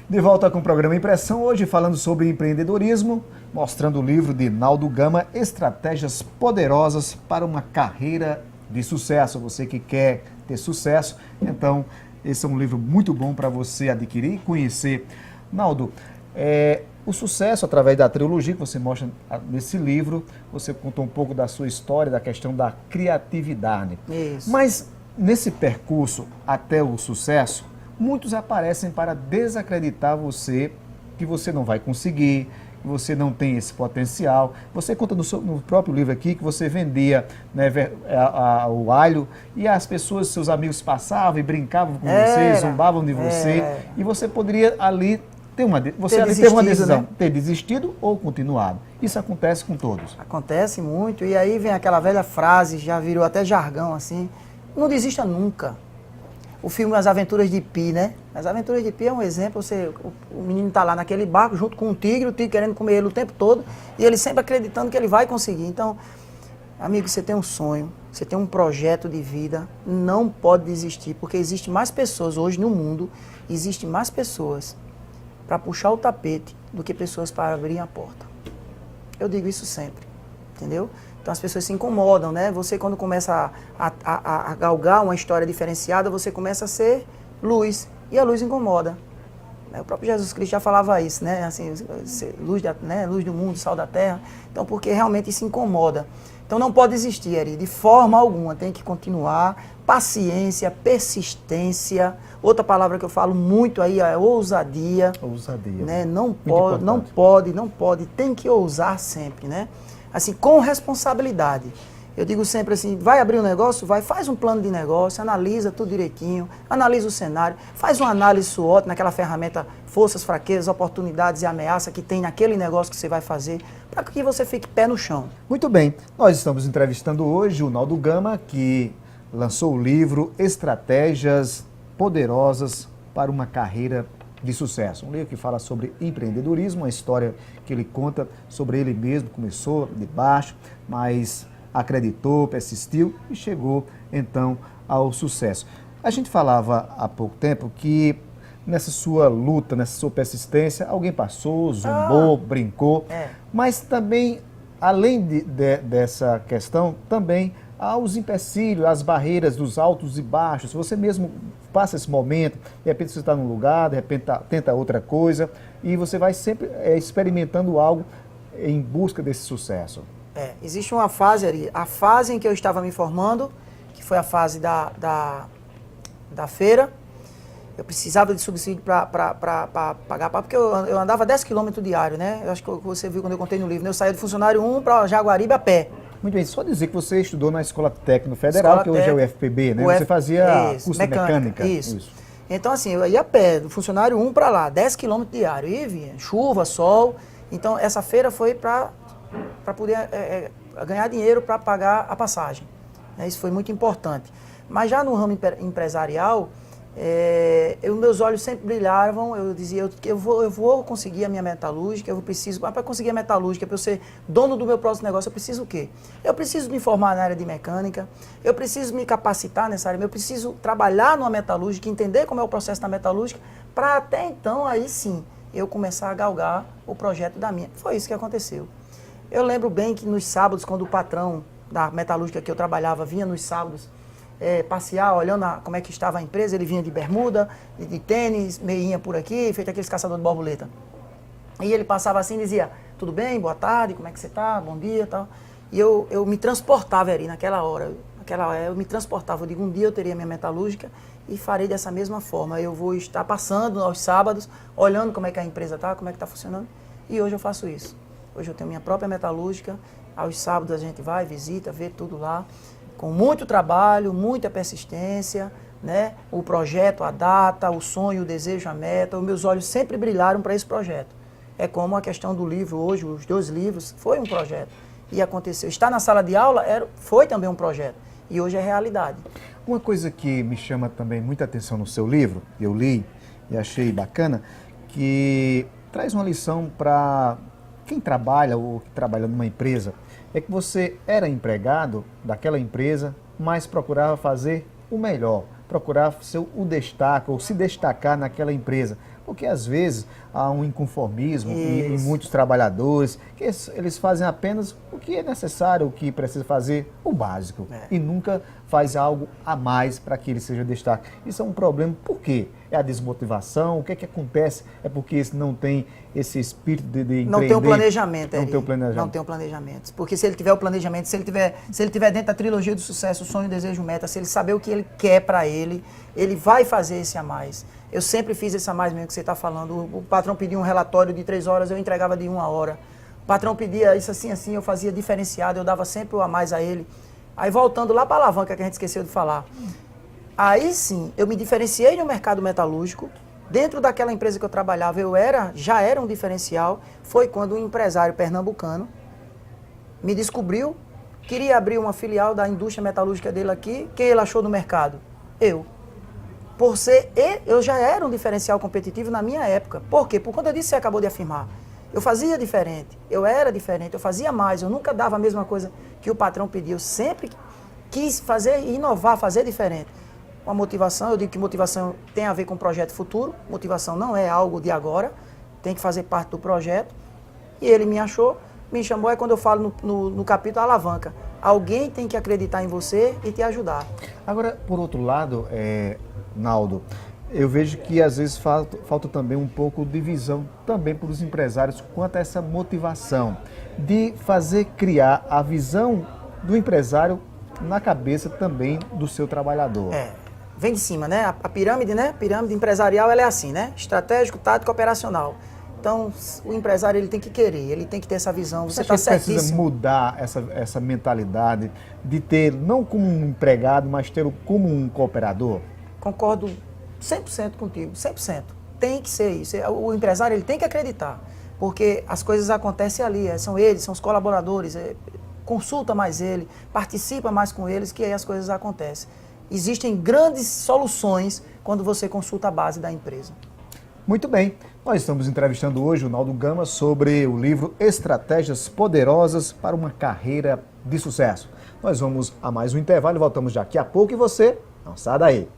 De volta com o programa Impressão, hoje falando sobre empreendedorismo, mostrando o livro de Naldo Gama, Estratégias Poderosas para uma Carreira de Sucesso. Você que quer ter sucesso, então esse é um livro muito bom para você adquirir e conhecer. Naldo, o sucesso através da trilogia que você mostra nesse livro, você contou um pouco da sua história, da questão da criatividade. Isso. Mas nesse percurso até o sucesso, muitos aparecem para desacreditar você, que você não vai conseguir, que você não tem esse potencial. Você conta no próprio livro aqui que você vendia, né, o alho e as pessoas, seus amigos passavam e brincavam com você, zombavam de você. E você poderia ali ter uma decisão, né? Ter desistido ou continuado. Isso acontece com todos. Acontece muito. E aí vem aquela velha frase, já virou até jargão assim, não desista nunca. O filme As Aventuras de Pi, né? As Aventuras de Pi é um exemplo, o menino está lá naquele barco junto com o tigre querendo comer ele o tempo todo, e ele sempre acreditando que ele vai conseguir. Então, amigo, você tem um sonho, você tem um projeto de vida, não pode desistir, porque existe mais pessoas hoje no mundo, existe mais pessoas para puxar o tapete do que pessoas para abrir a porta. Eu digo isso sempre, entendeu? Então as pessoas se incomodam, né? Você quando começa a galgar uma história diferenciada, você começa a ser luz, e a luz incomoda. O próprio Jesus Cristo já falava isso, né? Assim, luz do mundo, sal da terra. Então, porque realmente isso incomoda. Então não pode desistir, Eri, de forma alguma, tem que continuar. Paciência, persistência. Outra palavra que eu falo muito aí é ousadia. Ousadia. Né? Não pode, tem que ousar sempre, né? Assim, com responsabilidade. Eu digo sempre assim, vai abrir um negócio? Vai, faz um plano de negócio, analisa tudo direitinho, analisa o cenário, faz uma análise SWOT naquela ferramenta forças, fraquezas, oportunidades e ameaças que tem naquele negócio que você vai fazer, para que você fique pé no chão. Muito bem, nós estamos entrevistando hoje o Naldo Gama, que lançou o livro Estratégias Poderosas para uma Carreira de Sucesso. Um livro que fala sobre empreendedorismo, uma história que ele conta sobre ele mesmo, começou de baixo, mas acreditou, persistiu e chegou então ao sucesso. A gente falava há pouco tempo que nessa sua luta, nessa sua persistência, alguém passou, zombou, brincou, mas também, além dessa questão, também há os empecilhos, as barreiras dos altos e baixos. Você mesmo passa esse momento, de repente você está num lugar, de repente tenta outra coisa, e você vai sempre experimentando algo em busca desse sucesso. Existe uma fase ali, a fase em que eu estava me formando, que foi a fase da feira. Eu precisava de subsídio para pagar, porque eu andava 10 km diário, né? Eu acho que você viu quando eu contei no livro, né? Eu saía do funcionário 1 para Jaguaribe a pé. Muito bem, só dizer que você estudou na Escola Técnica Federal, que hoje é o UFPB, né? Você fazia curso de mecânica. Isso. Então, assim, eu ia a pé, do funcionário 1 para lá, 10 km diário, e vinha chuva, sol. Então, essa feira foi para poder ganhar dinheiro para pagar a passagem. Isso foi muito importante. Mas já no ramo empresarial, meus olhos sempre brilhavam, eu dizia, eu vou conseguir a minha metalúrgica, eu preciso, para conseguir a metalúrgica, para eu ser dono do meu próximo negócio, eu preciso o quê? Eu preciso me formar na área de mecânica, eu preciso me capacitar nessa área, eu preciso trabalhar numa metalúrgica, entender como é o processo da metalúrgica, para até então, aí sim, eu começar a galgar o projeto da minha. Foi isso que aconteceu. Eu lembro bem que nos sábados, quando o patrão da metalúrgica que eu trabalhava vinha nos sábados, passear, olhando como é que estava a empresa, ele vinha de bermuda, de tênis, meinha por aqui, feito aqueles caçadores de borboleta. E ele passava assim e dizia, tudo bem, boa tarde, como é que você está, bom dia e tal. E eu me transportava ali naquela hora, eu me transportava, eu digo, um dia eu teria minha metalúrgica e farei dessa mesma forma. Eu vou estar passando aos sábados, olhando como é que a empresa está, como é que está funcionando, e hoje eu faço isso. Hoje eu tenho minha própria metalúrgica, aos sábados a gente vai, visita, vê tudo lá, com muito trabalho, muita persistência, né? O projeto, a data, o sonho, o desejo, a meta, os meus olhos sempre brilharam para esse projeto. É como a questão do livro hoje, os 2 livros, foi um projeto. E aconteceu. Estar na sala de aula foi também um projeto. E hoje é realidade. Uma coisa que me chama também muita atenção no seu livro, eu li e achei bacana, que traz uma lição para quem trabalha ou que trabalha numa empresa é que você era empregado daquela empresa, mas procurava fazer o melhor, procurar ser o destaque ou se destacar naquela empresa. Porque às vezes há um inconformismo em muitos trabalhadores, que eles fazem apenas o que é necessário, o que precisa fazer, o básico, e nunca faz algo a mais para que ele seja destaque. Isso é um problema, por quê? É a desmotivação, o que é que acontece? É porque não tem esse espírito de empreender. Não tem um planejamento. Não tem um planejamento. Não tem um planejamento. Porque se ele tiver o planejamento, se ele tiver dentro da trilogia do sucesso, sonho, desejo, meta, se ele saber o que ele quer para ele vai fazer esse a mais. Eu sempre fiz esse a mais mesmo que você está falando. O patrão pedia um relatório de 3 horas, eu entregava de 1 hora. O patrão pedia isso assim, assim, eu fazia diferenciado, eu dava sempre o a mais a ele. Aí voltando lá para a alavanca que a gente esqueceu de falar. Aí sim, eu me diferenciei no mercado metalúrgico. Dentro daquela empresa que eu trabalhava, já era um diferencial. Foi quando um empresário pernambucano me descobriu, queria abrir uma filial da indústria metalúrgica dele aqui. Quem ele achou no mercado? Eu. Eu já era um diferencial competitivo na minha época. Por quê? Por conta disso você acabou de afirmar. Eu fazia diferente, eu era diferente, eu fazia mais, eu nunca dava a mesma coisa que o patrão pedia. Eu sempre quis inovar, fazer diferente. Com a motivação, eu digo que motivação tem a ver com o projeto futuro. Motivação não é algo de agora, tem que fazer parte do projeto. E ele me achou, me chamou, é quando eu falo no capítulo alavanca. Alguém tem que acreditar em você e te ajudar. Agora, por outro lado, Naldo, eu vejo que às vezes falta também um pouco de visão também para os empresários quanto a essa motivação de fazer criar a visão do empresário na cabeça também do seu trabalhador. Vem de cima, né? A pirâmide, né? Pirâmide empresarial, ela é assim, né? Estratégico, tático, operacional. Então, o empresário ele tem que querer, ele tem que ter essa visão. Você está certíssimo. Precisa mudar essa mentalidade de ter, não como um empregado, mas ter como um cooperador? Concordo 100% contigo, 100%. Tem que ser isso. O empresário ele tem que acreditar, porque as coisas acontecem ali, são eles, são os colaboradores, consulta mais ele, participa mais com eles, que aí as coisas acontecem. Existem grandes soluções quando você consulta a base da empresa. Muito bem, nós estamos entrevistando hoje o Naldo Gama sobre o livro Estratégias Poderosas para uma Carreira de Sucesso. Nós vamos a mais um intervalo e voltamos daqui a pouco e você não sai daí.